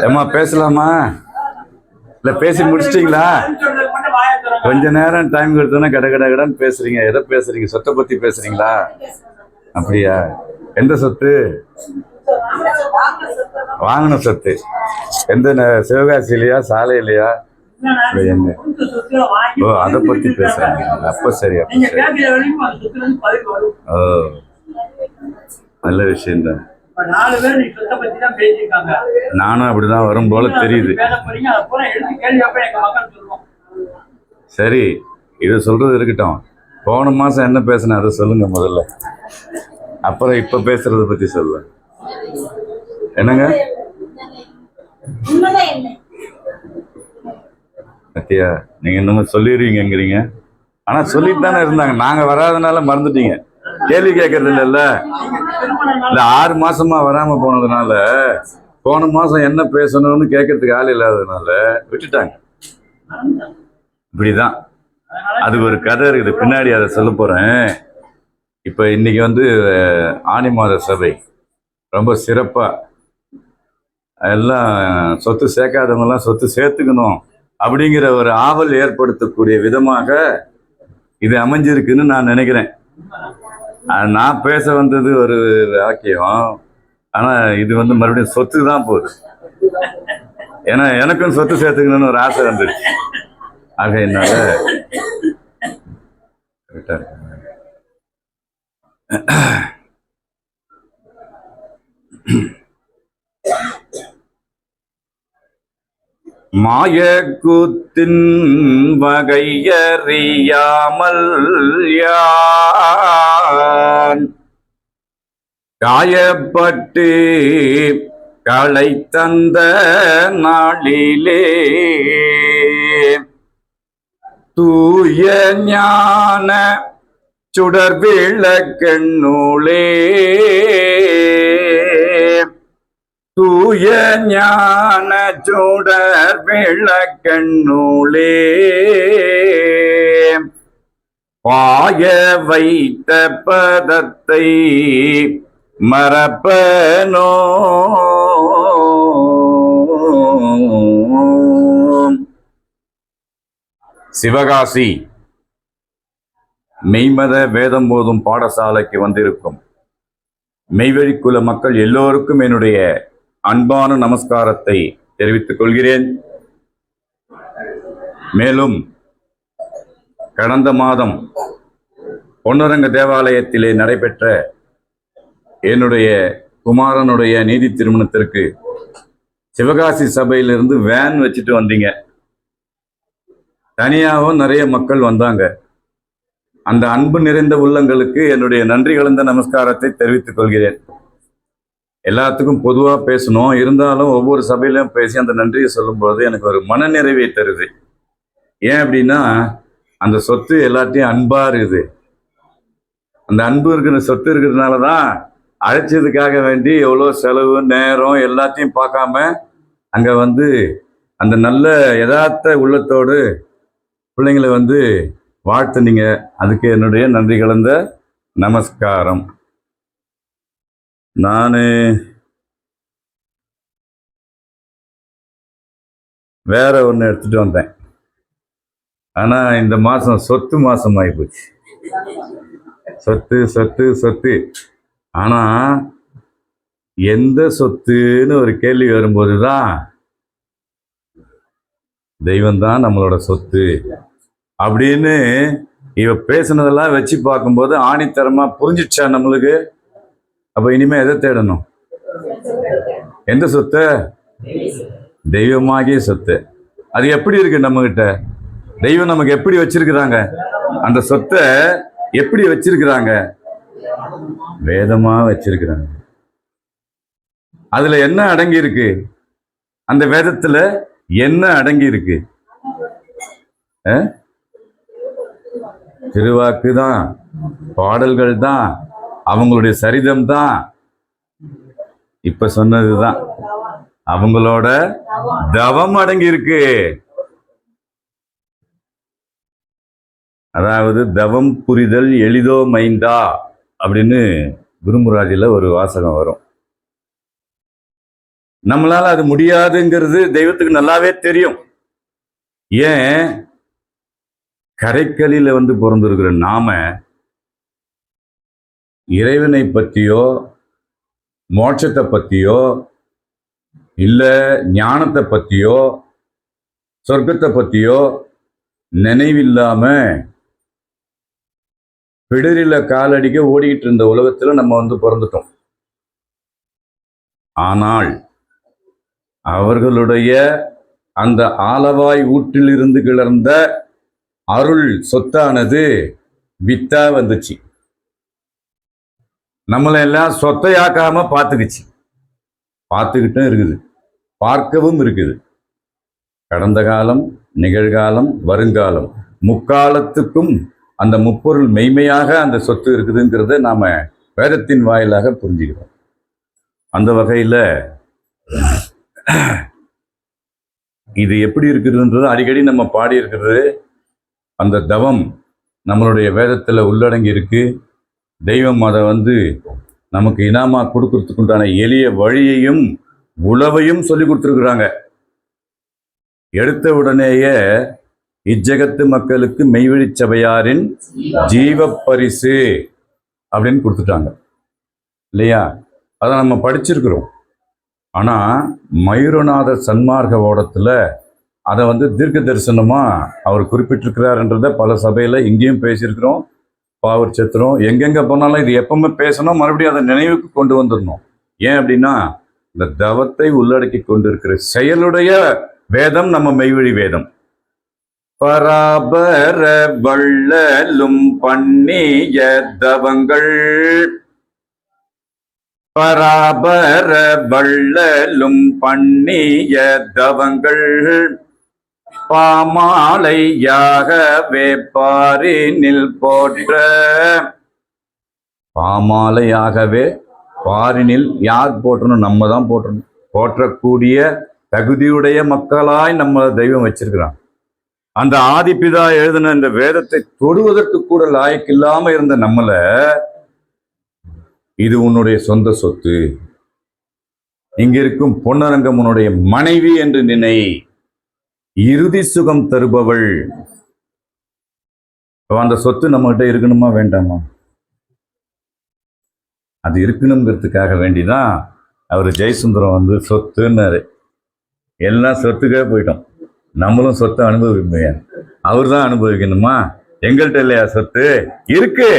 ஏம்மா பேசலாமா? இல்லை பேசி முடிச்சிட்டிங்களா? கொஞ்ச நேரம் டைம் கொடுத்தோன்னா கட கட கடன்னு பேசுறீங்க. எதை பேசுறீங்க? சொத்தை பற்றி பேசுறீங்களா? அப்படியா? எந்த சொத்து? வாங்கின சொத்து. எந்த சிவகாசிலையா சாலையிலையா? என்ன? ஓ, அதை பற்றி பேசுறீங்க. அப்போ சரி, அப்போ சரி. ஓ, நல்ல விஷயம்தான். நானும் அப்படிதான் வரும் போல தெரியுது. சரி, இது சொல்றது இருக்கட்டும். போன மாசம் என்ன பேசின அதை சொல்லுங்க முதல்ல, அப்புறம் இப்ப பேசுறத பத்தி சொல்ல. என்னங்க சத்தியா, நீங்க இன்னும் சொல்லிடுவீங்கிறீங்க. ஆனா சொல்லிட்டு தானே இருந்தாங்க. நாங்க வராதனால மறந்துட்டீங்க. கேள்வி கேட்கறது இல்ல. 6 மாசமா வராம போனதுனால, போன மாசம் என்ன பேசணும்னு கேட்கறதுக்கு ஆள் இல்லாததுனால விட்டுட்டாங்க. இப்படிதான். அதுக்கு ஒரு கதை இருக்குது, பின்னாடி அதை சொல்ல போறேன். இப்ப இன்னைக்கு ஆனி மாத சபை ரொம்ப சிறப்பா எல்லாம் சொத்து சேர்க்காதவங்க எல்லாம் சொத்து சேர்த்துக்கணும் அப்படிங்கிற ஒரு ஆவல் ஏற்படுத்தக்கூடிய விதமாக இது அமைஞ்சிருக்குன்னு நான் நினைக்கிறேன். நான் பேச வந்தது ஒரு வாக்கியம், ஆனா இது மறுபடியும் சொத்து தான் போகுது. ஏன்னா எனக்கும் சொத்து சேர்த்துக்கணும்னு ஒரு ஆசை வந்துடுச்சு. ஆக என்னால மாயக்கூத்தின் வகையறியாமல் யான் காயப்பட்டு களை தந்த நாளிலே தூய ஞான சுடர் விளக்கெண்ணூலே, தூய ஞான சுடர் விளக்கெண்ணூலே பாய வைத்த பதத்தை மறப்பனோ. சிவகாசி மெய்மத வேதம் போதும் பாடசாலைக்கு வந்திருக்கும் மெய்வழிக்குல மக்கள் எல்லோருக்கும் என்னுடைய அன்பான நமஸ்காரத்தை தெரிவித்துக் கொள்கிறேன். மேலும் கடந்த மாதம் பொன்னரங்க தேவாலயத்திலே நடைபெற்ற என்னுடைய குமாரனுடைய நீதி திருமணத்திற்கு சிவகாசி சபையிலிருந்து வேன் வச்சுட்டு வந்தீங்க. தனியாகவும் நிறைய மக்கள் வந்தாங்க. அந்த அன்பு நிறைந்த உள்ளங்களுக்கு என்னுடைய நன்றி கலந்த நமஸ்காரத்தை தெரிவித்துக் கொள்கிறேன். எல்லாத்துக்கும் பொதுவாக பேசணும், இருந்தாலும் ஒவ்வொரு சபையிலும் பேசி அந்த நன்றியை சொல்லும்போது எனக்கு ஒரு மனநிறைவை தருது. ஏன் அப்படின்னா, அந்த சொத்து எல்லாத்தையும் அன்பா இருக்குது. அந்த அன்பு இருக்கிற சொத்து இருக்கிறதுனால தான் அழைச்சதுக்காக வேண்டி எவ்வளோ செலவு நேரம் எல்லாத்தையும் பார்க்காம அங்கே அந்த நல்ல யதார்த்த உள்ளத்தோடு பிள்ளைங்களை வாழ்த்துனீங்க. அதுக்கு என்னுடைய நன்றி கலந்த நமஸ்காரம். நான் வேற ஒன்று எடுத்துட்டு வந்தேன். ஆனா இந்த மாசம் சொத்து மாசம் ஆகி போச்சு. சொத்து சொத்து சொத்து. ஆனா எந்த சொத்துன்னு ஒரு கேள்வி வரும்போதுதான் தெய்வம் தான் நம்மளோட சொத்து அப்படின்னு இவ பேசுனதெல்லாம் வச்சு பார்க்கும்போது ஆணித்தரமா புரிஞ்சிச்சா நம்மளுக்கு. அப்ப இனிமே எதை தேடணும்? எந்த சொத்து? தெய்வமாகிய சொத்து. அது எப்படி இருக்கு நம்ம கிட்ட? தெய்வம் நமக்கு எப்படி வச்சிருக்கிறாங்க? அந்த சொத்தை எப்படி வச்சிருக்கிறாங்க? வேதமா வச்சிருக்கிறாங்க. அதுல என்ன அடங்கி இருக்கு? அந்த வேதத்துல என்ன அடங்கி இருக்கு? திருவாக்கு தான், பாடல்கள் தான், அவங்களுடைய சரிதம் தான். இப்ப சொன்னதுதான் அவங்களோட தவம் அடங்கி இருக்கு. அதாவது தவம் புரிதல் எளிதோ மைந்தா அப்படின்னு குருமுராஜில ஒரு வாசகம் வரும். நம்மளால அது முடியாதுங்கிறது தெய்வத்துக்கு நல்லாவே தெரியும். ஏன் கரைக்கலில பிறந்திருக்கிற நாம இறைவனை பற்றியோ மோட்சத்தை பற்றியோ இல்ல ஞானத்தை பற்றியோ சொர்க்கத்தை பற்றியோ நினைவில்லாம பிடரில காலடிக்க ஓடிக்கிட்டு இருந்த உலகத்துல நம்ம பிறந்துட்டோம். ஆனால் அவர்களுடைய அந்த ஆலவாய் ஊற்றிலிருந்து கிளர்ந்த அருள் சொத்தானது வித்தா வந்துச்சு. நம்மளை எல்லாம் சொத்தையாக்காம பார்த்துக்கிட்டும் இருக்குது, பார்க்கவும் இருக்குது. கடந்த காலம், நிகழ்காலம், வருங்காலம், முக்காலத்துக்கும் அந்த முப்பொருள் மெய்மையாக அந்த சொத்து இருக்குதுங்கிறத நாம வேதத்தின் வாயிலாக புரிஞ்சுக்கிறோம். அந்த வகையில இது எப்படி இருக்குதுன்றது அடிக்கடி நம்ம பாடி இருக்கிறது. அந்த தவம் நம்மளுடைய வேதத்துல உள்ளடங்கி இருக்கு. தெய்வம் அதை நமக்கு இனாமா கொடுக்கறதுக்கு உண்டான எளிய வழியையும் உளவையும் சொல்லி கொடுத்துருக்குறாங்க. எடுத்த உடனேயே இஜ்ஜகத்து மக்களுக்கு மெய்வழி சபையாரின் ஜீவ பரிசு அப்படின்னு கொடுத்துட்டாங்க இல்லையா? அதை நம்ம படிச்சிருக்கிறோம். ஆனா மயூரநாத சன்மார்க்க ஓடத்துல அதை தீர்க்க தரிசனமா அவர் குறிப்பிட்டிருக்கிறாருன்றத பல சபையில இங்கேயும் பேசியிருக்கிறோம், பாவர் சத்திரம் எங்கெங்க போனாலும் இது எப்பவுமே பேசணும், மறுபடியும் அதை நினைவுக்கு கொண்டு வந்துடணும். ஏன் அப்படின்னா இந்த தவத்தை உள்ளடக்கி கொண்டிருக்கிற செயலுடைய வேதம் நம்ம மெய்வழி வேதம். பராபர வள்ளலும் பண்ணிய தவங்கள், பராபர வள்ளலும் பண்ணிய தவங்கள் பாமாலையாகவே பாரினில் போற்ற. பாமாலையாகவே பாரினில் யார் போற்றணும்? நம்ம தான் போற்றணும். போற்றக்கூடிய தகுதியுடைய மக்களாய் நம்ம தெய்வம் வச்சிருக்கிறான். அந்த ஆதிபிதா எழுதின இந்த வேதத்தை தொடுவதற்கு கூட லாயக்கில்லாம இருந்த நம்மள இது உன்னுடைய சொந்த சொத்து, இங்க இருக்கும் பொன்னரங்கம் உன்னுடைய மனைவி என்று நினை, இறுதி சுகம் தருபவள். அந்த சொத்து நம்மகிட்ட இருக்கணுமா வேண்டாமா? அது இருக்கணுங்கிறதுக்காக வேண்டிதான் அவர் ஜெயசுந்தரம் சொத்துன்னாரு. எல்லாம் சொத்துக்கே போயிட்டோம். நம்மளும் சொத்தை அனுபவிப்போம். அவர் தான் அனுபவிக்கணுமா? எங்கள்கிட்ட இல்லையா சொத்து? இருக்கு,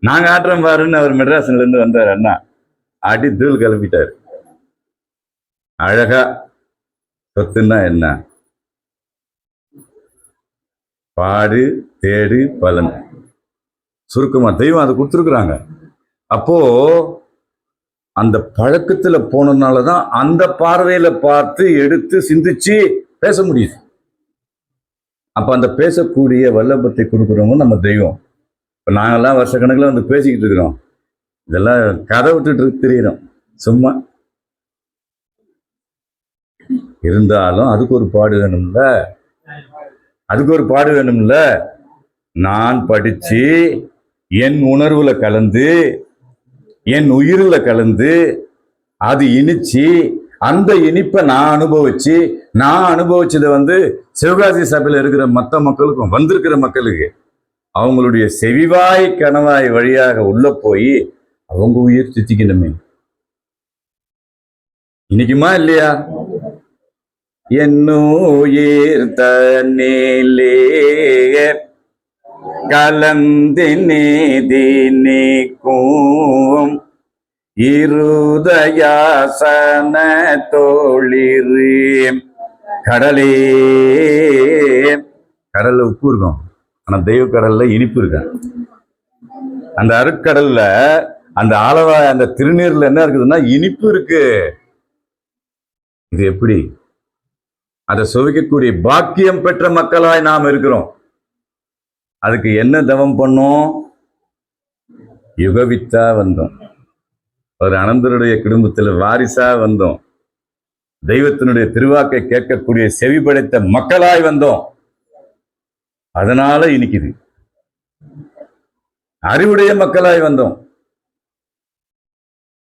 நாங்க ஆட்டுறோம் பாருன்னு அவர் மெட்ராஸ்ல இருந்து வந்தார். அண்ணா அடி தூள் கிளம்பிட்டாரு. அழகா சொத்துன்னா என்ன? பாடு தேடு பலன். சுருக்கமா தெய்வம் அதை கொடுத்துருக்குறாங்க. அப்போ அந்த பழக்கத்துல போனதுனாலதான் அந்த பார்வையில பார்த்து எடுத்து சிந்திச்சு பேச முடியுது. அப்ப அந்த பேசக்கூடிய வல்லபத்தை கொடுக்குறவங்க நம்ம தெய்வம். இப்ப நாங்கெல்லாம் வருஷக்கணக்கில் பேசிக்கிட்டு இருக்கிறோம். இதெல்லாம் கதை விட்டுட்டு தெரியுறோம் சும்மா. இருந்தாலும் அதுக்கு ஒரு பாடு வேணும்ல, அதுக்கு ஒரு பாடு வேணும்ல. நான் படிச்சு என் உணர்வுல கலந்து என் உயிரில கலந்து அது இனிச்சு அந்த இனிப்பை நான் அனுபவிச்சதை சிவகாசி சபையில் இருக்கிற மற்ற மக்களுக்கும் வந்திருக்கிற மக்களுக்கு அவங்களுடைய செவிவாய் கணவாய் வழியாக உள்ள போய் அவங்க உயிர் சித்திக்கணுமே. இன்னைக்குமா இல்லையா? என்னுயிர் தன்னிலே கலந்து நீதி நீக்கும் இருதயாசன தோழிரு. கடலே, கடல்ல உப்பு இருக்கும், ஆனா தெய்வ கடல்ல இனிப்பு இருக்கு. அந்த அருட்கடல்ல அந்த ஆலவாய் அந்த திருநீர்ல என்ன இருக்குதுன்னா இனிப்பு இருக்கு. இது எப்படி? அதை சுவைக்கக்கூடிய பாக்கியம் பெற்ற மக்களாய் நாம் இருக்கிறோம். அதுக்கு என்ன தவம் பண்ணோம்? யுகவித்தா வந்தோம். ஒரு அனந்தருடைய குடும்பத்தில் வாரிசா வந்தோம். தெய்வத்தினுடைய திருவாக்கை கேட்கக்கூடிய செவி படைத்த மக்களாய் வந்தோம். அதனால இனிக்குது. அறிவுடைய மக்களாய் வந்தோம்.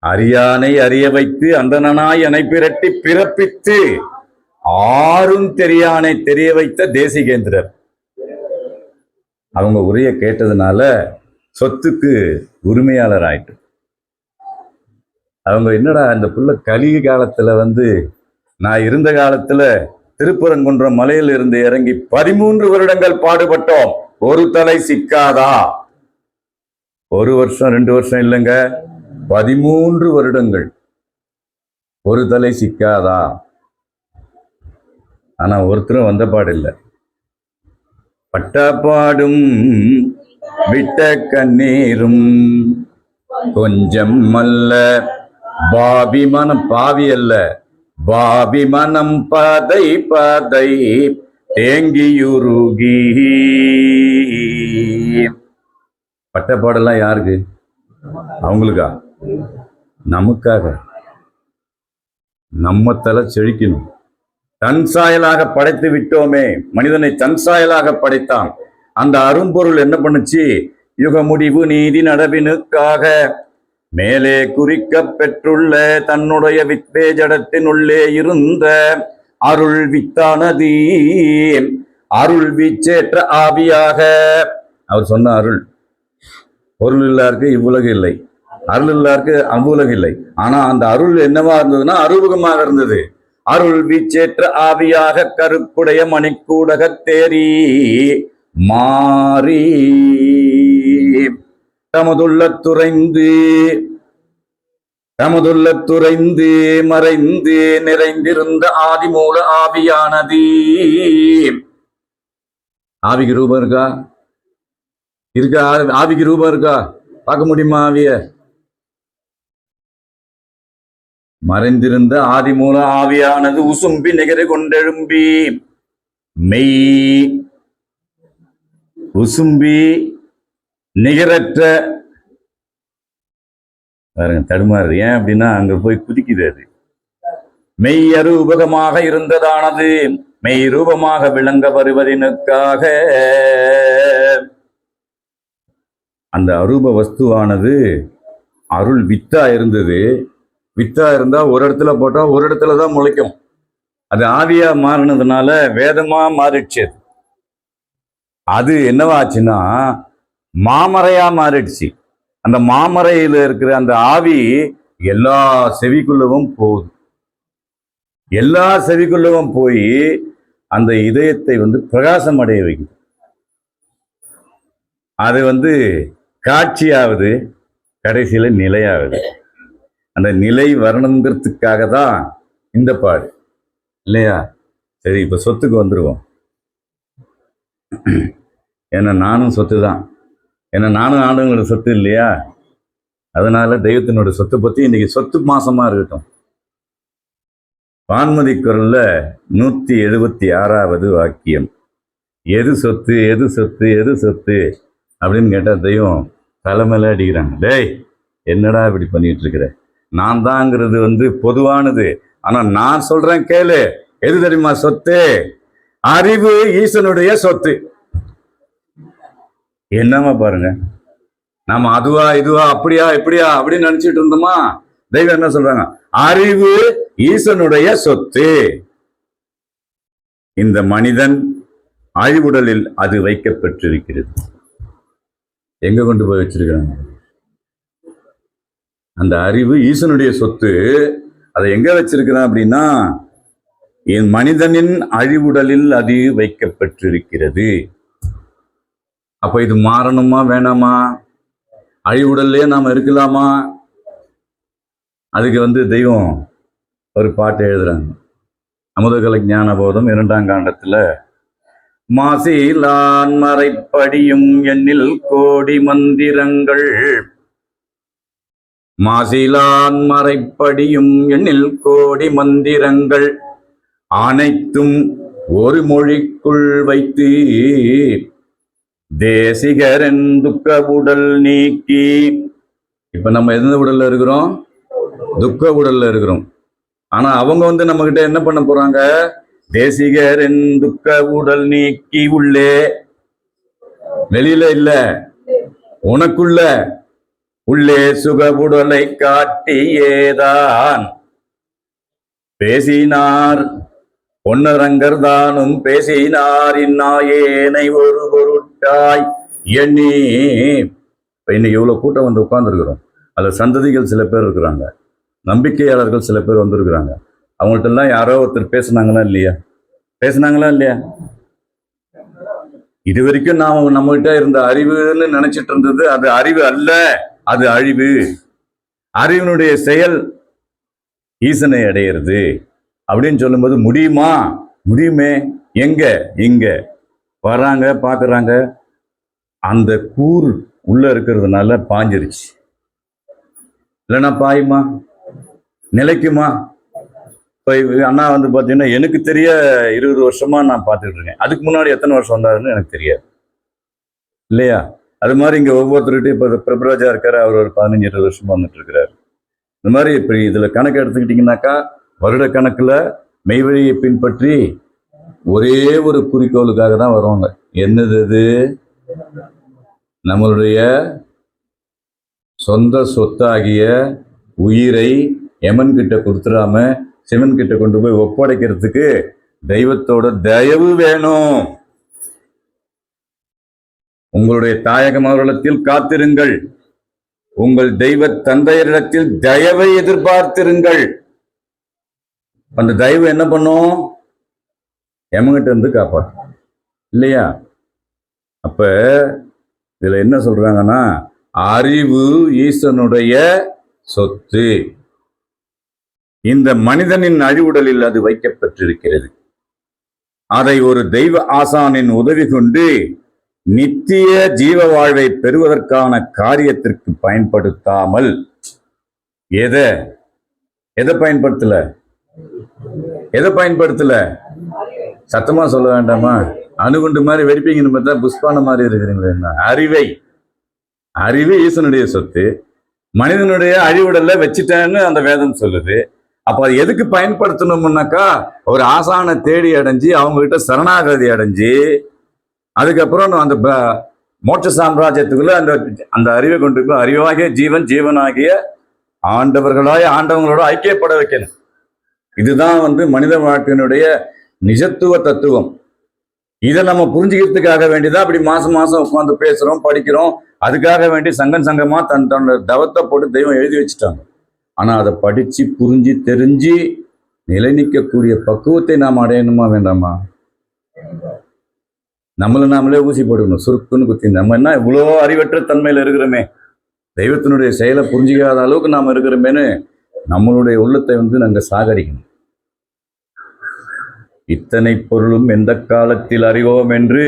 அறியானை அறிய வைத்து அந்தனாய் எனை பிரட்டி பிறப்பித்து ஆறும் தெரியானை தெரிய வைத்த தேசிகேந்திரர். அவங்க உரைய கேட்டதுனால சொத்துக்கு உரிமையாளர் ஆயிட்டு. அவங்க என்னடா இந்த புள்ள கலிக காலத்துல நான் இருந்த காலத்துல திருப்பரங்குன்றம் மலையில் இருந்து இறங்கி 13 வருடங்கள் பாடுபட்டோம், ஒரு தலை சிக்காதா? 1 வருஷம் 2 வருஷம் இல்லைங்க, 13 வருடங்கள் ஒரு தலை சிக்காதா? ஆனா ஒருத்தரும் வந்த பாடில்லை. பட்டாப்பாடும் விட்ட கண்ணீரும் கொஞ்சம் அல்ல, பாவி மனம், பாவி அல்ல பாவி மனம் பதை பதை தேங்கியுருகி. பட்டப்பாடெல்லாம் யாருக்கு? அவங்களுக்கா? நமக்காக. நம்ம தலை செழிக்கணும். தன் சாயலாக படைத்து விட்டோமே, மனிதனை தன் சாயலாக படைத்தான். அந்த அரும்பொருள் என்ன பண்ணுச்சு? யுக முடிவு நீதி நடவினுக்காக மேலே குறிக்க பெற்றுள்ள தன்னுடைய வித்வேஜடத்தினுள்ளே இருந்த அருள் வித்தானதி அருள் வீச்சேற்ற ஆவியாக. அவர் சொன்ன அருள், பொருள் இல்லாருக்கு இவ்வுலகு இல்லை, அருள் இல்லாருக்கு அவ்வுலகு இல்லை. ஆனா அந்த அருள் என்னவா இருந்ததுன்னா அருமுகமாக இருந்தது. அருள் வீச்சேற்ற ஆவியாக கருப்புடைய மணிக்கூடக தேரி மாறி தமதுள்ள துறைந்து மறைந்து நிறைந்திருந்த ஆதிமூல ஆவியானது. ஆவிக்கு ரூபம் இருக்கா? ஆவிக்கு ரூபம் இருக்கா? பார்க்க முடியுமா ஆவிய? மறைந்திருந்த ஆதிமூல ஆவியானது உசும்பி நிகர கொண்டெழும்பி மெய் உசும்பி நிகரற்ற தடுமாறு. ஏன் அப்படின்னா அங்க போய் குதிக்குது. அது மெய் அரூபகமாக இருந்ததானது மெய் ரூபமாக விளங்க வருவதற்காக அந்த அரூப வஸ்துவானது அருள் வித்தா இருந்தது. வித்தா இருந்தா ஒரு இடத்துல போட்டா ஒரு இடத்துலதான் முளைக்கும். அது ஆவியா மாறினதுனால வேதமா மாறிடுச்சு. அது என்னவாச்சுன்னா மாமரையா மாறிடுச்சு. அந்த மாமரையில இருக்கிற அந்த ஆவி எல்லா செவிக்குள்ளவும் போகுது. எல்லா செவிக்குள்ளவும் போய் அந்த இதயத்தை பிரகாசம் அடைய வைக்குது. அது காட்சியாவது, கடைசியில நிலையாகுது. அந்த நிலை வரணுங்கிறதுக்காக தான் இந்த பாடு இல்லையா? சரி, இப்ப சொத்துக்கு வந்துருவோம். ஏன்னா நானும் சொத்து தான். ஏன்னா நானும் ஆளுங்களோட சொத்து இல்லையா? அதனால தெய்வத்தினோட சொத்தை பத்தி இன்னைக்கு சொத்து மாசமா இருக்கட்டும். வான்மதி குரல்ல 176வது வாக்கியம், எது சொத்து எது சொத்து எது சொத்து அப்படின்னு கேட்டா தெய்வம் தலைமையில அடிக்கிறாங்க. டேய், என்னடா இப்படி பண்ணிட்டு இருக்கிற? நான் தாங்கிறது பொதுவானது. ஆனா நான் சொல்றேன் கேளு. எது தெரியுமா சொத்து? அறிவு ஈசனுடைய சொத்து. என்னமா பாருங்க, நாம அதுவா இதுவா அப்படியா இப்படியா அப்படின்னு நினைச்சிட்டு இருந்தோமா? தெய்வம் என்ன சொல்றாங்க? அறிவு ஈசனுடைய சொத்து. இந்த மனிதன் அழிவுடலில் அது வைக்கப்பட்டிருக்கிறது. எங்க கொண்டு போய் வச்சிருக்கிறாங்க? அந்த அறிவு ஈசனுடைய சொத்து. அதை எங்க வச்சிருக்கிறான் அப்படின்னா என் மனிதனின் அழிவுடலில் அது வைக்கப்பட்டிருக்கிறது. அப்ப இது மாறணுமா வேணாமா? அழிவுடல்லே நாம இருக்கலாமா? அதுக்கு தெய்வம் ஒரு பாட்டு எழுதுறாங்க. அமுதகலை ஞானபோதம் 2ஆம் காண்டத்துல மாசிலான் மறைப்படியும் எண்ணில் கோடி மந்திரங்கள், மாசிலான் மறைப்படியும் எண்ணில் கோடி மந்திரங்கள் அனைத்தும் ஒரு மொழிக்குள் வைத்து தேசிகரன் துக்க உடல் நீக்கி. இப்ப நம்ம எந்த உடல்ல இருக்கிறோம்? துக்க உடல்ல இருக்கிறோம். ஆனா அவங்க நம்ம கிட்ட என்ன பண்ண போறாங்க? தேசிகரன் துக்க உடல் நீக்கி உள்ளே, வெளியில இல்ல, உனக்குள்ள உள்ளே சுகவுடலை காட்டியேதான் பேசினார் பொன்னரங்கர் தானும் பேசினார் இந்நாயேனை ஒரு பொருட்டாய் எண்ணி. இன்னைக்கு எவ்வளவு கூட்டம் வந்து உட்கார்ந்துருக்கிறோம். அதுல சந்ததிகள் சில பேர் இருக்கிறாங்க, நம்பிக்கையாளர்கள் சில பேர் வந்திருக்கிறாங்க. அவங்கள்ட்ட எல்லாம் யாரோ ஒருத்தர் பேசுனாங்களா இல்லையா? இது வரைக்கும் நாம நம்மகிட்ட இருந்த அறிவுன்னு நினைச்சிட்டு இருந்தது அது அறிவு அல்ல, அது அழிவு. அறிவினுடைய செயல் ஈசனை அடையிறது அப்படின்னு சொல்லும்போது முடியுமே. எங்க இங்க வர்றாங்க, பாக்குறாங்க, அந்த கூறு உள்ள இருக்கிறதுனால பாஞ்சிருச்சு. இல்லைன்னா பாயுமா, நிலைக்குமா? அண்ணா வந்து பாத்தீங்கன்னா எனக்கு தெரிய 20 வருஷமா நான் பார்த்துட்டு இருக்கேன். அதுக்கு முன்னாடி எத்தனை வருஷம் வந்தாருன்னு எனக்கு தெரியாது இல்லையா? அது மாதிரி இங்க ஒவ்வொருத்தருகிட்டையும் இப்ப பிரபுராஜா இருக்காரு, அவர் ஒரு 15-20 வருஷமா வந்துட்டு இருக்கிறாரு. இந்த மாதிரி இப்படி இதுல கணக்கு எடுத்துக்கிட்டீங்கன்னாக்கா வருட கணக்குல மெய்வழியை பின்பற்றி ஒரே ஒரு குறிக்கோளுக்காக தான் வருவாங்க. என்னது அது? நம்மளுடைய சொந்த சொத்தாகிய உயிரை யமன் கிட்ட கொடுத்துடாம சிவன் கிட்ட கொண்டு போய் ஒப்படைக்கிறதுக்கு தெய்வத்தோட தயவு வேணும். உங்களுடைய தாயக மறுலத்தில் காத்திருங்கள். உங்கள் தெய்வ தந்தையரிடத்தில் தயவை எதிர்பார்த்திருங்கள். அந்த தயவு என்ன பண்ணும்? யமன்கிட்ட இருந்து காப்பாற்றும் இல்லையா? அப்ப இதுல என்ன சொல்றாங்கன்னா, அறிவு ஈசனுடைய சொத்து. இந்த மனிதனின் அழிவுடலில் அது வைக்கப்பட்டிருக்கிறது. அதை ஒரு தெய்வ ஆசானின் உதவி கொண்டு நித்திய ஜீவ வாழ்வை பெறுவதற்கான காரியத்திற்கு பயன்படுத்தாமல் எதை பயன்படுத்தல? சத்தமா சொல்ல வேண்டாமா? அணுகுண்டு மாதிரி வெடிப்பீங்கன்னு பார்த்தா புஷ்பான மாதிரி இருக்கிறீங்களா? என்ன அறிவு ஈசனுடைய சொத்து, மனிதனுடைய அழிவுடல்ல வச்சுட்டேன்னு அந்த வேதம் சொல்லுது. அப்ப அது எதுக்கு பயன்படுத்தணும்னாக்கா, ஒரு ஆசானை தேடி அடைஞ்சு அவங்க கிட்ட சரணாகதி அடைஞ்சு அதுக்கப்புறம் அந்த மோட்ச சாம்ராஜ்யத்துக்குள்ள அந்த அறிவை கொண்டு போய் அறிவாகிய ஜீவனாகிய ஆண்டவங்களோட ஐக்கியப்பட வைக்கணும். இதுதான் மனித வாழ்க்கையினுடைய நிஜத்துவ தத்துவம். இதை நம்ம புரிஞ்சுக்கிறதுக்காக வேண்டிதான் அப்படி மாசம் மாசம் உட்காந்து பேசுறோம், படிக்கிறோம். அதுக்காக வேண்டி சங்கமா தன்னோட தவத்தை போட்டு தெய்வம் எழுதி வச்சுட்டாங்க. ஆனா அதை படிச்சு புரிஞ்சு தெரிஞ்சு நிலை நிற்கக்கூடிய பக்குவத்தை நாம் அடையணுமா வேண்டாமா? நாமளே ஊசி போட்டுக்கணும், சுருக்குன்னு குத்தி. நம்ம என்ன இவ்வளோ அறிவற்ற தன்மையில இருக்கிறோமே, தெய்வத்தினுடைய செயலை புரிஞ்சிக்காத அளவுக்கு நாம் இருக்கிறோமேனு நம்மளுடைய உள்ளத்தை நாங்க சாகடிக்கணும். இத்தனை பொருளும் எந்த காலத்தில் அறிவோம் என்று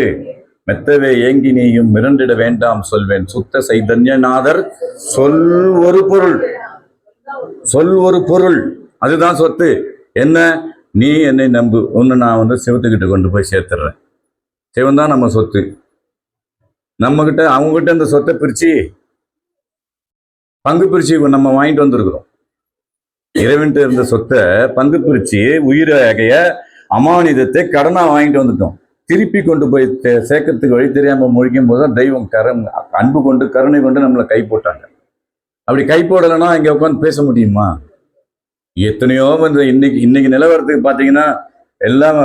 மெத்தவே ஏங்கி நீயும் மிரண்டிட வேண்டாம் சொல்வேன். சுத்த சைதன்யநாதர் சொல் ஒரு பொருள் அதுதான் சொத்து. என்ன? நீ என்னை நம்பு, ஒன்னு நான் சிவத்துக்கிட்ட கொண்டு போய் சேர்த்துடுறேன். சிவன் தான் நம்ம சொத்து. நம்ம கிட்ட அவங்க கிட்ட இந்த சொத்தை பிரிச்சு பங்கு பிரிச்சு நம்ம வாங்கிட்டு வந்திருக்கிறோம். இறைவன்ட்டு இருந்த சொத்தை பங்கு பிரிச்சு உயிராகிய அமானிதத்தை கடனா வாங்கிட்டு வந்துட்டோம். திருப்பி கொண்டு போய் சேர்க்கறதுக்கு வழி தெரியாம முழிக்கும் போதுதான் தெய்வம் அன்பு கொண்டு கருணை கொண்டு நம்மளை கை போட்டாங்க. அப்படி கை போடலைன்னா இங்க உட்காந்து பேச முடியுமா? எத்தனையோ இன்னைக்கு நிலவரத்துக்கு பாத்தீங்கன்னா எல்லாம்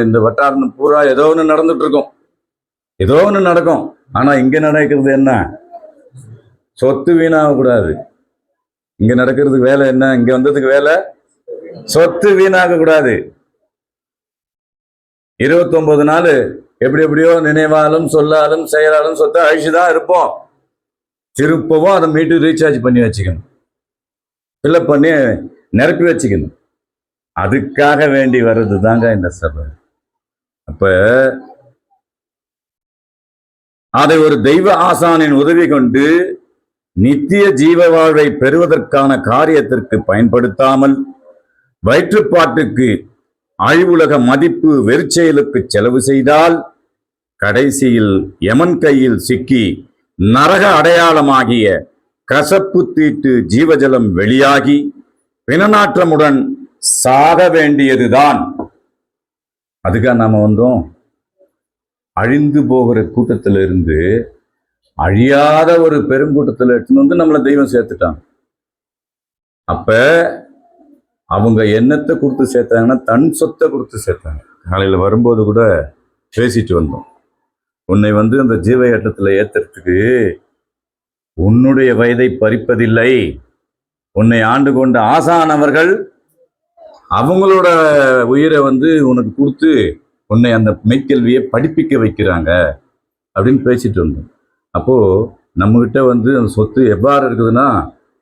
இந்த வட்டாரம் பூரா ஏதோ ஒன்று நடந்துட்டு இருக்கும், ஏதோ ஒன்று நடக்கும். ஆனா இங்க நடக்கிறது என்ன? சொத்து வீணாக கூடாது. இங்க நடக்கிறதுக்கு வேலை என்ன? இங்க வந்ததுக்கு வேலை சொத்து வீணாக கூடாது. 29 நாள் எப்படியோ நினைவாலும் சொல்லாலும் செயலாலும் சொத்தை அழிச்சுதான் இருப்போம். திருப்பவும் அதை மீட்டு ரீசார்ஜ் பண்ணி வச்சுக்கணும், ஃபில்அப் பண்ணி நிரப்பி வச்சுக்கணும். அதுக்காக வேண்டி வர்றது தாங்க இந்த சபை. அப்ப அதை ஒரு தெய்வ ஆசானின் உதவி கொண்டு நித்திய ஜீவ வாழ்வை பெறுவதற்கான காரியத்திற்கு பயன்படுத்தாமல் வயிற்றுப்பாட்டுக்கு அழிவுலக மதிப்பு வெறிச்செயலுக்கு செலவு செய்தால் கடைசியில் யமன் கையில் சிக்கி நரக அடையாளமாகிய கசப்பு தீட்டு ஜீவஜலம் வெளியாகி பிணநாற்றமுடன் சாக வேண்டியதுதான். அதுக்காக நாம அழிந்து போகிற கூட்டத்திலிருந்து அழியாத ஒரு பெருங்கூட்டத்தில் எடுத்துன்னு வந்து நம்மளை தெய்வம் சேர்த்துட்டாங்க. அப்ப அவங்க என்னத்தை கொடுத்து சேர்த்தாங்கன்னா தன் சொத்தை கொடுத்து சேர்த்தாங்க. காலையில வரும்போது கூட பேசிட்டு வந்தோம். உன்னை வந்து அந்த ஜீவ ஏற்றத்தில் ஏத்துறதுக்கு உன்னுடைய வயதை பறிப்பதில்லை. உன்னை ஆண்டு கொண்ட ஆசானவர்கள் அவங்களோட உயிரை வந்து உனக்கு கொடுத்து உன்னை அந்த மெய்க்கல்வியை படிப்பிக்க வைக்கிறாங்க அப்படின்னு பேசிட்டு வந்தோம். அப்போ நம்மகிட்ட வந்து அந்த சொத்து எவ்வாறு இருக்குதுன்னா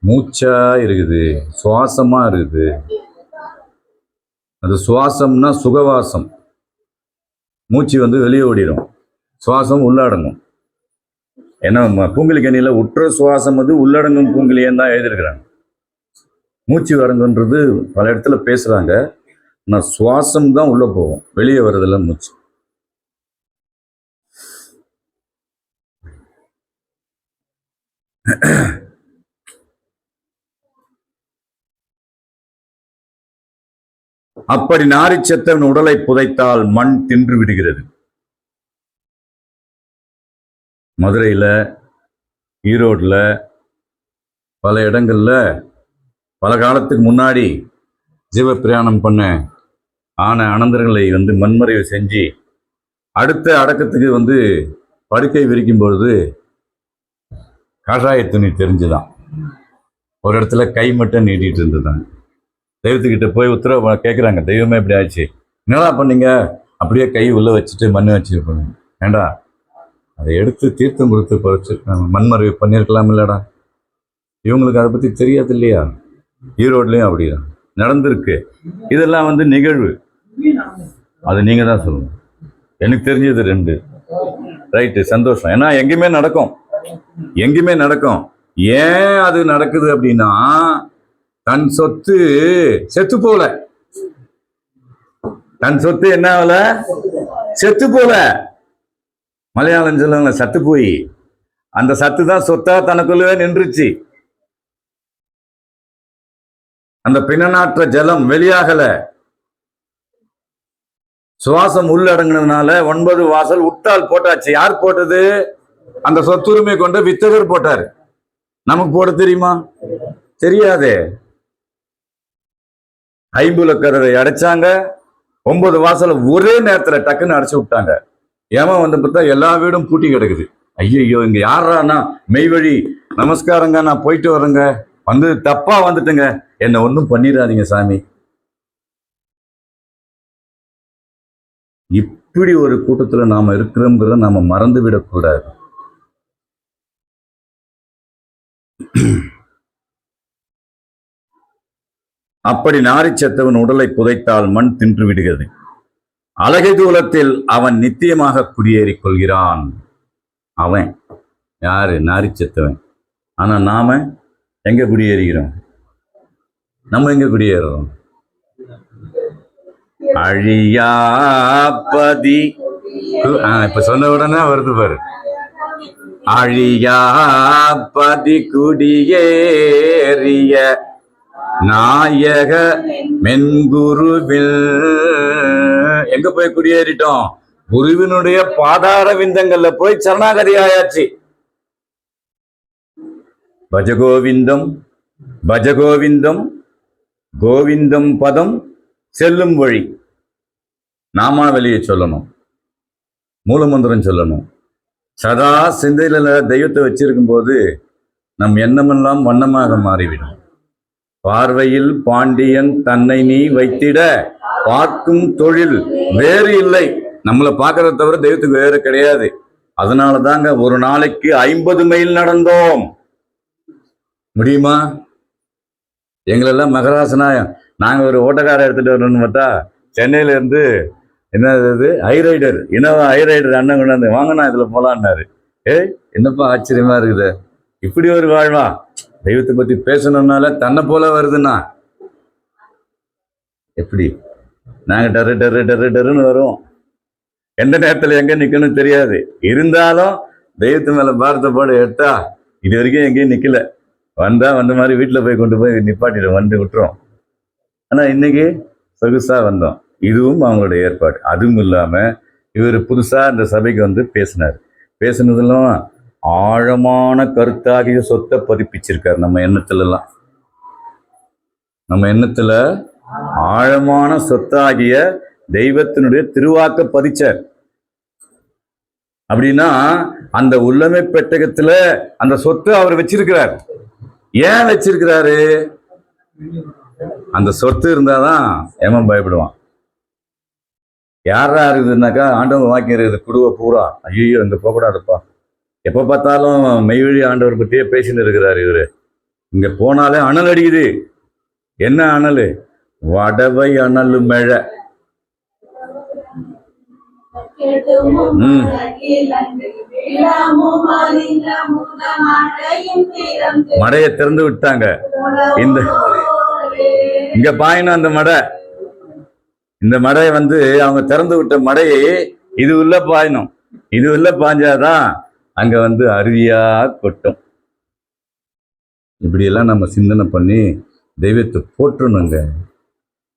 மூச்சா இருக்குது, சுவாசமா இருக்குது. அது சுவாசம்னா சுகவாசம், மூச்சு வந்து வெளியே ஓடிடும், சுவாசம் உள்ளடங்கும். ஏன்னா பூங்கிலி கண்ணியில் உற்ற சுவாசம் வந்து உள்ளடங்கும் பூங்கிலியன்னு தான் எழுதியிருக்கிறாங்க. மூச்சு அடங்குன்றது பல இடத்துல பேசுறாங்க, ஆனால் சுவாசம் தான் உள்ள போகும், வெளியே வர்றதில்ல மூச்சு. அப்படி நாரிச்சத்தவன் உடலை புதைத்தால் மண் தின்று விடுகிறது. மதுரையில, ஈரோடுல, பல இடங்கள்ல பல காலத்துக்கு முன்னாடி ஜீவ பிரயாணம் பண்ண ஆன அனந்தர்களை வந்து மண்மறைவு செஞ்சு அடுத்த அடக்கத்துக்கு வந்து படுக்கை விரிக்கும் பொழுது காஷாய துணி தெரிஞ்சுதான். ஒரு இடத்துல கை மட்டும் நீட்டிட்டு இருந்ததுதான். தெய்வத்துக்கிட்ட போய் உத்தரவு கேட்குறாங்க, தெய்வமே இப்படி ஆச்சு, என்னடா பண்ணீங்க? அப்படியே கை உள்ள வச்சுட்டு மண் வச்சுருப்பாங்க. ஏண்டா அதை எடுத்து தீர்த்தம் கொடுத்து பறிச்சிருக்காங்க, மண்மறைவு பண்ணியிருக்கலாம் இல்லடா. இவங்களுக்கு அதை பற்றி தெரியாது இல்லையா? ஈரோட்லேயும் அப்படிதான் நடந்திருக்கு. இதெல்லாம் வந்து நிகழ்வு, அது நீங்கள் தான் சொல்லணும். எனக்கு தெரிஞ்சது 2. ரைட்டு, சந்தோஷம். ஏன்னா எங்கேயுமே நடக்கும், எங்கேயுமே நடக்கும். ஏன் அது நடக்குது அப்படின்னா தன் சொத்து செத்து போல. தன் சொத்து என்ன ஆகல? செத்து போல. மலையாளம் சொல்லுவாங்க சத்து போய். அந்த சத்து தான் சொத்தா தனக்குள்ளவே நின்றுச்சு. அந்த பிணநாற்ற ஜலம் வெளியாகல, சுவாசம் உள்ளடங்கினதுனால 9 வாசல் உட்டால் போட்டாச்சு. யார் போட்டது? அந்த சொத்துரிமை கொண்ட வித்தகர் போட்டாரு. நமக்கு போட தெரியுமா? தெரியாதே. ஐம்புலக்கரரை அடைச்சாங்க, 9 வாசல ஒரே நேரத்துல டக்குன்னு அடைச்சு விட்டாங்க. ஏமா வந்து பார்த்தா எல்லா வீடும் பூட்டி கிடக்குது. ஐயோ இங்க யாரானா மெய்வழி நமஸ்காரங்க, நான் போயிட்டு வரேங்க, வந்து தப்பா வந்துட்டுங்க, என்ன ஒன்றும் பண்ணிடாதீங்க சாமி. இப்படி ஒரு கூட்டத்துல நாம இருக்கிறோங்கிறத நாம மறந்து விடக்கூடாது. அப்படி நாரிச்சத்தவன் உடலை புதைத்தால் மண் தின்று விடுகிறது. அழகை தூலத்தில் அவன் நித்தியமாக குடியேறிக் கொள்கிறான். அவன் யாரு? நாரிச்சத்தவன். ஆனா நாம எங்க குடியேறுகிறோம்? நம்ம எங்க குடியேறோம்? அழியாபதி. இப்ப சொன்ன உடனே வருது பாரு, அழியாபதி குடியேறிய நாயக மென்குருவில். எங்க போய் குடியேறிட்டோம்? குருவினுடைய பாதார விந்தங்கள்ல போய் சரணாகதி ஆயாச்சு. பஜகோவிந்தம் பஜகோவிந்தம் கோவிந்தம் பதம் செல்லும் வழி. நாமாவலியை சொல்லணும், மூலமந்திரம் சொல்லணும். சதா சிந்தையில தெய்வத்தை வச்சிருக்கும் போது நம் எண்ணமெல்லாம் வண்ணமாக மாறிவிடும். பார்வையில் பாண்டியன் தன்னை நீ வைத்திட பார்க்கும் தொழில் வேறு இல்லை. நம்மளை பார்க்கறத தவிர தெய்வத்துக்கு வேறு கிடையாது. அதனால தாங்க ஒரு நாளைக்கு 50 மைல் நடந்தோம். முடியுமா? எங்களெல்லாம் மகராசனா நாங்க ஒரு ஓட்டக்காரை எடுத்துட்டு வரணும்னு பார்த்தா சென்னையில இருந்து என்னது ஹைரைடர், இனோவா ஹைரைடர் அண்ணன் கொண்டாந்து வாங்கினா இதுல போலான்னாரு. என்னப்பா ஆச்சரியமா இருக்குது, இப்படி ஒரு வாழ்வா? தெய்வத்தை பத்தி பேசணும்னால தன்னை போல வருதுன்னா எப்படி? நாங்க டரு டரு டரு டருன்னு வருவோம், எந்த நேரத்துல எங்க நிக்கணும் தெரியாது. இருந்தாலும் தெய்வத்து மேல பாரத்தை போட எடுத்தா இது வரைக்கும் எங்கேயும் நிக்கல. வந்தா வந்த மாதிரி வீட்டுல போய் கொண்டு போய் நிப்பாட்டிடும், வந்து விட்டுரும். ஆனா இன்னைக்கு சொகுசா வந்தோம். இதுவும் அவங்களுடைய ஏற்பாடு. அதுவும் இல்லாம இவர் புதுசா இந்த சபைக்கு வந்து பேசினார். பேசினதெல்லாம் ஆழமான கருத்தாகிய சொத்தை பதிப்பிச்சிருக்காரு நம்ம எண்ணத்துல ஆழமான சொத்தாகிய தெய்வத்தினுடைய திருவாக்க பதிச்சார். அப்படின்னா அந்த உள்ளமை பெட்டகத்துல அந்த சொத்து அவர் வச்சிருக்கிறார். ஏன் வச்சிருக்கிறாரு? அந்த சொத்து இருந்தாதான் ஏமன் பயப்படுவான். யாரா இருக்குதுன்னாக்கா ஆண்டவன் வாக்கியம் இருக்குது, குடுவை பூரா ஐயோ அங்க போகக்கூடாதுப்பா, எப்ப பார்த்தாலும் மெய்வழி ஆண்டவர் பற்றியே பேசின்னு இருக்கிறாரு இவரு. இங்க போனாலே அனல் அடிக்குது. என்ன அனல்? வடவை அனல் மழை. மடையை திறந்து விட்டாங்க. இங்க பாயினா அந்த மடை, இந்த மடையை அவங்க திறந்து விட்ட மடையை இது உள்ள பாயணும். இது உள்ள பாஞ்சாதான் அங்க அருவியா கொட்டும். இப்படியெல்லாம் நம்ம சிந்தனை பண்ணி தெய்வத்தை போற்றணுங்க.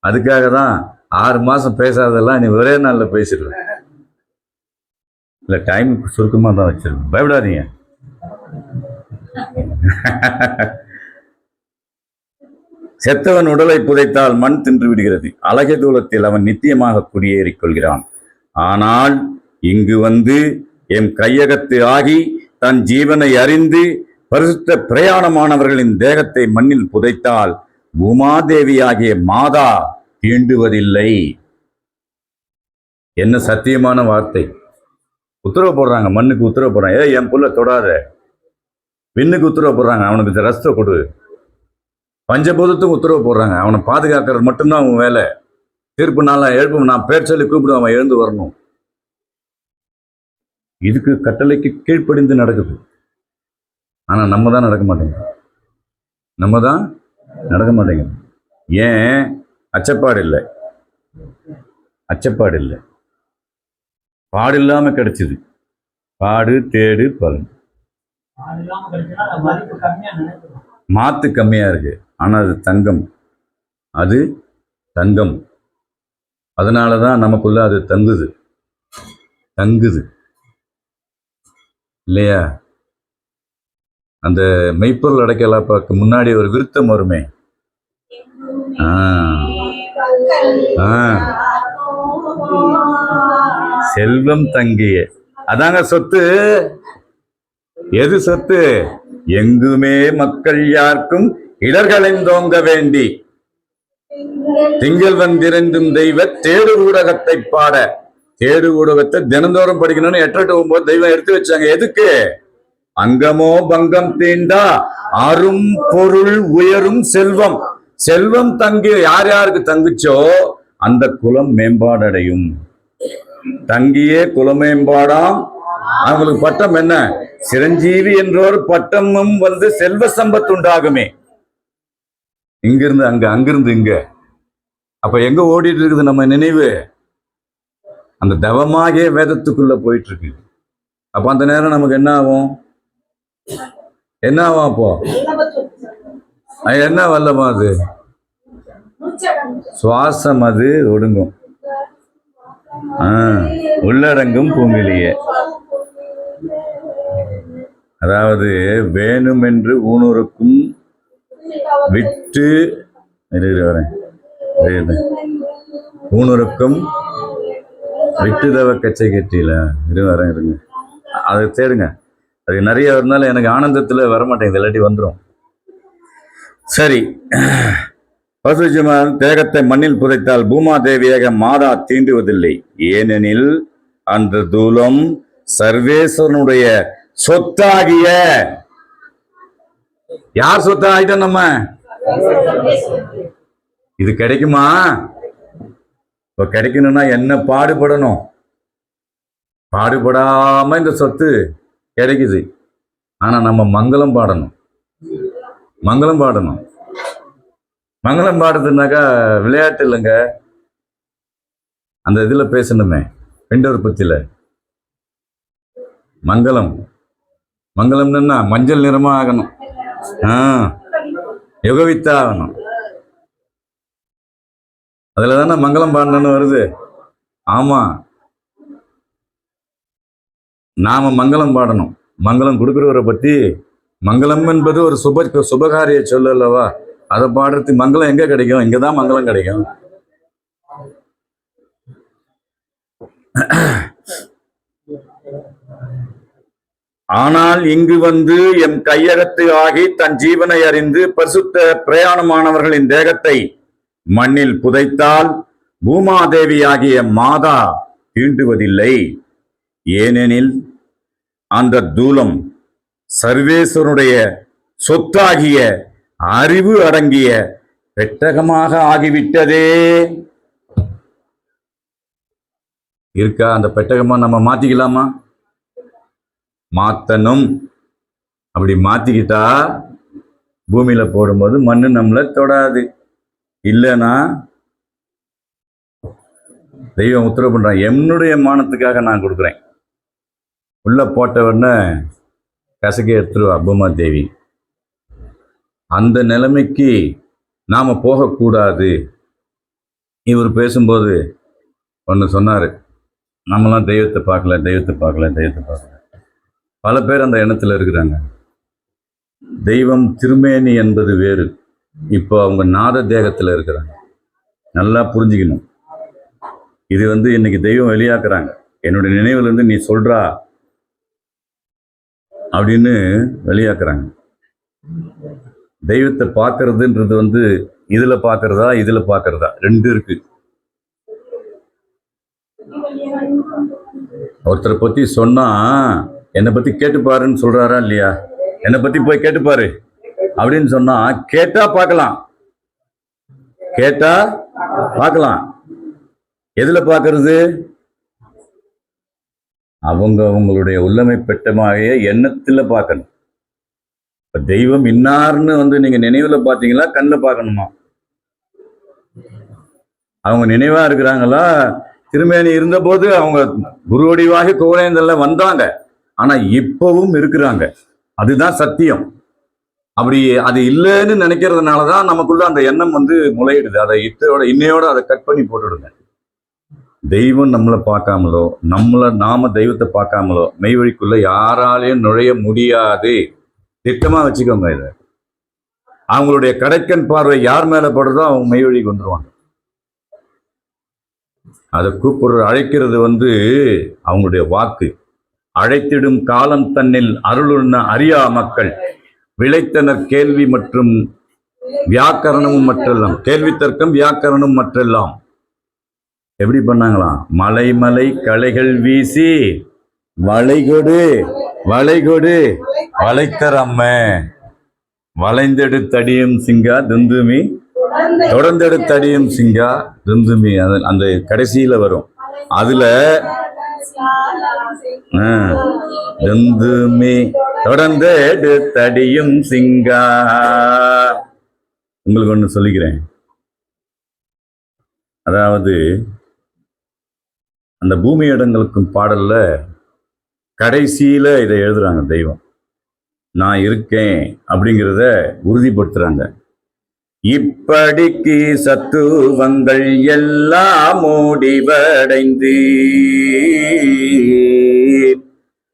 அதுக்காக தான் 6 மாசம் பேசாததெல்லாம் நீ ஒரே நாள்ல பேசிடுவேன். இல்ல டைம் சுருக்கமா தான் வச்சிருக்கேன், பயப்படாதீங்க. செத்தவன் உடலை புதைத்தால் மண் தின்று விடுகிறது, அழகிய தூலத்தில் அவன் நித்தியமாக குடியேறிக் கொள்கிறான். ஆனால் இங்கு எம் கையகத்து ஆகி தன் ஜீவனை அறிந்து பரிசுத்த பிரயாணமானவர்களின் தேகத்தை மண்ணில் புதைத்தால் பூமாதேவியாகிய மாதா தீண்டுவதில்லை. என்ன சத்தியமான வார்த்தை! உத்தரவு போடுறாங்க, மண்ணுக்கு உத்தரவு போடுறாங்க, என் புள்ள தொடாத. விண்ணுக்கு உத்தரவு போடுறாங்க, அவனுக்கு ரசத்தை கொடு. பஞ்சபூதத்துக்கும் உத்தரவு போடுறாங்க, அவனை பாதுகாக்கிறது மட்டும்தான் அவன் வேலை. தீர்ப்பு நாளா எழுப்பு, நான் பேர் சொல்லி கூப்பிடு, அவன் எழுந்து வரணும். இதுக்கு கட்டளைக்கு கீழ்ப்படிந்து நடக்குது. ஆனா நம்ம தான் நடக்க மாட்டேங்குது. ஏன்? அச்சப்பாடு இல்லை. பாடு இல்லாம கிடைச்சது. பாடு தேடு பலன். மாத்து கம்மியா இருக்கு, ஆனா அது தங்கம். அதனாலதான் நமக்குள்ள அது தங்குது இல்லையா? அந்த மெய்ப்பொருள் அடைக்கலாப்பாக்கு முன்னாடி ஒரு விருத்தம் வருமே, செல்வம் தங்கிய, அதாங்க சொத்து. எது சொத்து? எங்குமே மக்கள் யாருக்கும் இடர்களைந்தோங்க வேண்டி திங்கள் வந்திருந்தும் தெய்வ தேடு ஊடகத்தை பாட. தேடு ஊடகத்தை தினந்தோறும் படிக்கணும்னு 8-9 தெய்வம் எடுத்து வச்சாங்க. எதுக்கு? அங்கமோ பங்கம் தீண்டா அரும் பொருள் உயரும் செல்வம். செல்வம் தங்கி யார் யாருக்கு தங்குச்சோ அந்த குலம் மேம்பாடடையும். தங்கியே குலமேம்பாடாம். அவங்களுக்கு பட்டம் என்ன? சிரஞ்சீவி என்றோர் பட்டமும் செல்வ சம்பத்து உண்டாகுமே. இங்கிருந்து அங்க, அங்கிருந்து இங்க. அப்ப எங்க ஓடிட்டு இருக்குது நம்ம நினைவு? அந்த தவமாகிய வேதத்துக்குள்ள போயிட்டு இருக்கு. அப்ப அந்த நேரம் நமக்கு என்ன ஆகும்? அப்போ என்ன வல்லமா? அது சுவாசம், அது ஒடுங்கும். உள்ளடங்கும் பூமியிலேயே. அதாவது வேணுமென்று ஊனுருக்கும் விட்டு வரேன், ஊனுருக்கும் விட்டு தவ கச்சை கட்டியில இருங்க, அதை தேடுங்க. அது நிறைய இருந்தாலும் எனக்கு ஆனந்தத்துல வரமாட்டேங்குது, இல்லாட்டி வந்துடும். சரி, பசுஜிமான் தேகத்தை மண்ணில் புதைத்தால் பூமாதேவியாக மாதா தீண்டுவதில்லை. ஏனெனில் அந்த தூலம் சர்வேஸ்வரனுடைய சொத்தாகிய, யார் சொத்தாகிட்டோம் நம்ம? இது கிடைக்குமா? இப்ப கிடைக்கணும்னா என்ன பாடுபடணும்? பாடுபடாம இந்த சொத்து கிடைக்குது. ஆனா நம்ம மங்களம் பாடணும். மங்களம் பாடுறதுனாக்கா விளையாட்டு இல்லைங்க. அந்த இதுல பேசணுமே, பெண்ட உற்பத்தியில மங்களம்னா மஞ்சள் நிறமா ஆகணும், யுகவித்தா ஆகணும். அதுல தானே மங்களம் பாடணும்னு வருது. ஆமா, நாம மங்களம் பாடணும். மங்களம் கொடுக்குறவரை பற்றி, மங்களம் என்பது ஒரு சுபகாரிய சொல் அல்லவா? அதை பாடுறதுக்கு மங்களம் எங்க கிடைக்கும்? இங்கதான் மங்களம் கிடைக்கும். ஆனால் இங்கு வந்து எம் கையகத்து ஆகி தன் ஜீவனை அறிந்து பரிசுத்த பிரயாணமானவர்களின் தேகத்தை மண்ணில் புதைத்தால் பூமாதேவியாகிய மாதா தீண்டுவதில்லை. ஏனெனில் அந்த தூலம் சர்வேஸ்வருடைய சொத்தாகிய அறிவு அடங்கிய பெட்டகமாக ஆகிவிட்டதே. இருக்கா? அந்த பெட்டகமா நம்ம மாத்திக்கலாமா? மாத்தணும். அப்படி மாத்திக்கிட்டா பூமியில போடும்போது மண்ணு நம்மளை தொடாது. இல்லைன்னா தெய்வம் உத்தரவு பண்றான், என்னுடைய மானத்துக்காக நான் கொடுக்குறேன். உள்ள போட்டவொடனே கசக்கி எடுத்துருவா பூமாதேவி. அந்த நிலைமைக்கு நாம போகக்கூடாது. இவர் பேசும்போது ஒன்று சொன்னாரு, நம்மளாம் தெய்வத்தை பார்க்கல, தெய்வத்தை பார்க்கல, தெய்வத்தை பார்க்கல. பல பேர் அந்த எண்ணத்தில் இருக்கிறாங்க. தெய்வம் திருமேனி என்பது வேறு. இப்போ அவங்க நாத தேகத்தில் இருக்கிறாங்க. நல்லா புரிஞ்சுக்கணும். இது இன்னைக்கு தெய்வம் வெளியாக்குறாங்க. என்னுடைய நினைவுல இருந்து நீ சொல்றா அப்படின்னு வெளியாக்குறாங்க. தெய்வத்தை பார்க்கறதுன்றது இதுல பார்க்கறதா இதுல பார்க்கறதா ரெண்டு இருக்கு. ஒருத்தரை பத்தி சொன்னா என்னை பத்தி கேட்டுப்பாருன்னு சொல்றாரா இல்லையா? என்னை பத்தி போய் கேட்டுப்பாரு அப்படின்னு சொன்னா கேட்டா பார்க்கலாம், கேட்டா பார்க்கலாம். எதுல பார்க்கறது? அவங்களுடைய உள்ளமை பெட்டமாகிய எண்ணத்துல பார்க்கணும். இப்ப தெய்வம் இன்னார்னு நீங்க நினைவுல பார்த்தீங்களா, கண்ணில் பார்க்கணுமா? அவங்க நினைவா இருக்கிறாங்களா? திருமேனி இருந்த போது அவங்க குருவடிவாகி கோவலேந்தல்ல வந்தாங்க. ஆனா இப்பவும் இருக்கிறாங்க. அதுதான் சத்தியம். அப்படி அது இல்லைன்னு நினைக்கிறதுனாலதான் நமக்குள்ள அந்த எண்ணம் முளையிடுது. அதை இன்னையோட அதை கட் பண்ணி போட்டுடுங்க. தெய்வம் நம்மளை பார்க்காமலோ நாம தெய்வத்தை பார்க்காமலோ மெய்வழிக்குள்ள யாராலையும் நுழைய முடியாது. திட்டமா வச்சுக்கோங்க. இதை அவங்களுடைய கடைக்கண் பார்வை யார் மேல படுறதோ அவங்க மெய்வழிக்கு வந்துருவாங்க. அதை அழைக்கிறது அவங்களுடைய வாக்கு. அழைத்திடும் காலம் தன்னில் அருளுண்ண அறியா மக்கள் விளைத்தனர் கேள்வி மற்றும் வியாக்கரணமும் மற்றெல்லாம். கேள்வி தர்க்கம் வியாக்கரணம் மற்றெல்லாம். எப்படி பண்ணாங்களாம்? மலை மலை கலைகள் வீசி வளைகொடு வளைகொடு வளைத்தரம்ம வளைந்தெடுத்தடியும் சிங்கா துந்துமி தொடர்ந்தெடுத்தடியும் சிங்கா துந்துமி. அந்த கடைசியில வரும். அதுல துந்துமி தொடர்ந்தெடுத்தடியும் சிங்கா. உங்களுக்கு ஒண்ணு சொல்லிக்கிறேன். அதாவது அந்த பூமி இடங்களுக்கும் பாடல்ல கடைசியில இதை எழுதுறாங்க. தெய்வம் நான் இருக்கேன் அப்படிங்கிறத உறுதிப்படுத்துறாங்க. இப்படிக்கு சத்துவங்கள் எல்லாம் முடிவடைந்து,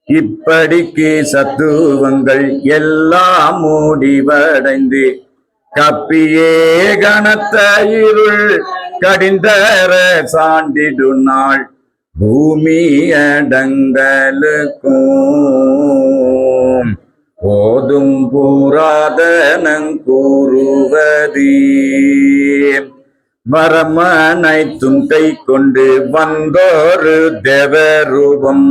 இப்படிக்கு சத்துவங்கள் எல்லாம் முடிவடைந்து கப்பியே கனத்த இருள் கடிந்தர சாண்டிடு நாள் பூமி அடங்கலுக்கும் போதும் புராதனங்கூறுவதே. வரமனைத்தும் கை கொண்டு வந்தோரு தேவரூபம்,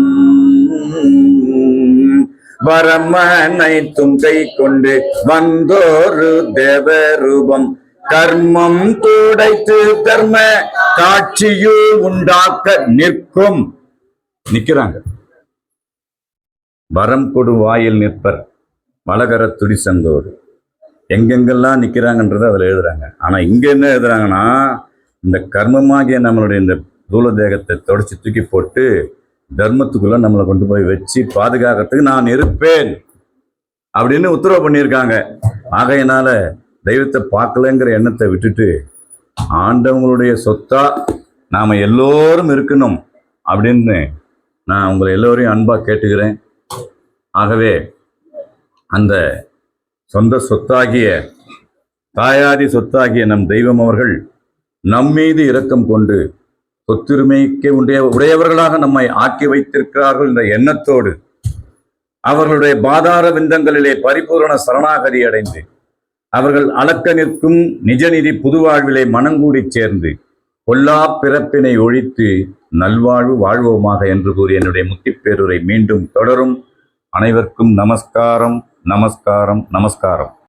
வரமனைத்தும் கை கொண்டு வந்தோரு தேவரூபம் கர்மம் துடைத்து தர்ம காட்சியுள் உண்டாக்க நிற்கும். நிக்கிறாங்க. வரம் கொடு வாயில் நிற்பர் வளகர துடி சங்கோடு. எங்கெங்கெல்லாம் நிக்கிறாங்கன்றத அதுல எழுதுறாங்க. ஆனா இங்க என்ன எழுதுறாங்கன்னா, இந்த கர்மமாகிய நம்மளுடைய இந்த தூல தேகத்தை தொடச்சி தூக்கி போட்டு தர்மத்துக்குள்ள நம்மளை கொண்டு போய் வச்சு பாதுகாக்கிறதுக்கு நான் இருப்பேன் அப்படின்னு உத்தரவு பண்ணியிருக்காங்க. ஆகையினால தெய்வத்தை பார்க்கலங்கிற எண்ணத்தை விட்டுட்டு ஆண்டவங்களுடைய சொத்தா நாம எல்லோரும் இருக்கணும் அப்படின்னு நான் உங்களை எல்லோரையும் அன்பா கேட்டுக்கிறேன். ஆகவே அந்த சொந்த சொத்தாகிய தாயாதி சொத்தாகிய நம் தெய்வம் அவர்கள் நம்மீது இரக்கம் கொண்டு சொத்துரிமைக்கு உடையவர்களாக நம்மை ஆக்கி வைத்திருக்கிறார்கள் என்ற எண்ணத்தோடு அவர்களுடைய பாதார விந்தங்களிலே பரிபூரண சரணாகதி அடைந்து அவர்கள் அளக்க நிற்கும் நிஜநிதி புதுவாழ்விலே மனங்கூடி சேர்ந்து பொல்லா பிறப்பினை ஒழித்து நல்வாழ்வு வாழ்வோமாக என்று கூறி என்னுடைய முத்திப்பேருரை மீண்டும் தொடரும். அனைவருக்கும் நமஸ்காரம், நமஸ்காரம், நமஸ்காரம்.